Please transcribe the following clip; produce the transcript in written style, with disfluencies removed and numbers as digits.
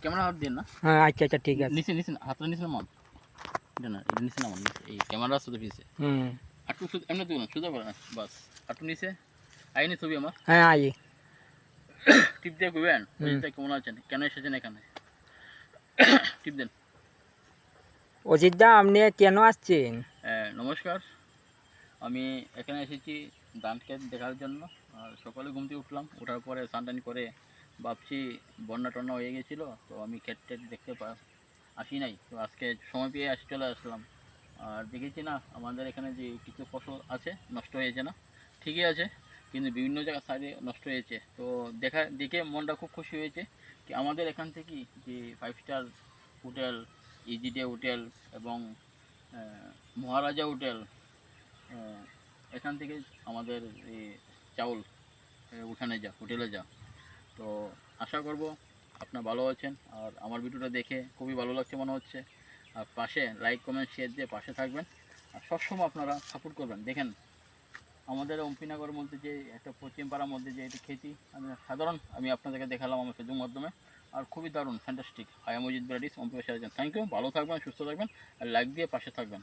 Camera হাত দিয়ে না। হ্যাঁ আচ্ছা আচ্ছা ঠিক আছে। নিচে নিচে হাতটা নিচে নামান। এটা না, এটা নিচে নামান। এই ক্যামেরা শুধু পিছে হুম একটু এমনি তুলুন, সোজা করে না বাস। একটু নিচে আইনি ছবি আমার হ্যাঁ আই টিপ দিয়ে ঘুরবেন। হুম অজিতদা কেমন আছেন, কেন এসেছেন এখানে, টিপ দেন। অজিতদা আপনি কেন আসছেন? নমস্কার, আমি এখানে এসেছি ধান ক্ষেত দেখার জন্য। আর সকালে ঘুম থেকে উঠলাম, ওঠার পরে স্নান টান করে ভাবছি বন্যা টন্যা হয়ে গেছিলো, তো আমি ক্ষেত টেত দেখতে আসি নাই, তো আজকে সময় পেয়ে চলে আসলাম। আর দেখেছি না আমাদের এখানে যে কিছু ফসল আছে নষ্ট হয়েছে না, ঠিকই আছে, কিন্তু বিভিন্ন জায়গায় সাইডে নষ্ট হয়েছে। তো দেখে মনটা খুব খুশি হয়েছে কি আমাদের এখান থেকে যে 5 স্টার হোটেল, ইজিডে হোটেল এবং মহারাজা হোটেল, এখান থেকে আমাদের এই চাউল উঠানে যা হোটেলে যা। তো আশা করব আপনার ভালো আছেন, আর আমার ভিডিওটা দেখে খুবই ভালো লাগছে মনে হচ্ছে। আর পাশে লাইক কমেন্ট শেয়ার দিয়ে পাশে থাকবেন, আর সবসময় আপনারা সাপোর্ট করবেন। দেখেন আমাদের অম্পিনগরের মধ্যে যে একটা পশ্চিমপাড়ার মধ্যে যে এটি খেতি আমি আপনাদেরকে দেখালাম আমার ফেসবুক মাধ্যমে, আর খুবই দারুণ ফ্যান্টাস্টিক। আই এম অজিত ব্রাডিস, থ্যাংক ইউ, ভালো থাকবেন, সুস্থ থাকবেন, আর লাইক দিয়ে পাশে থাকবেন।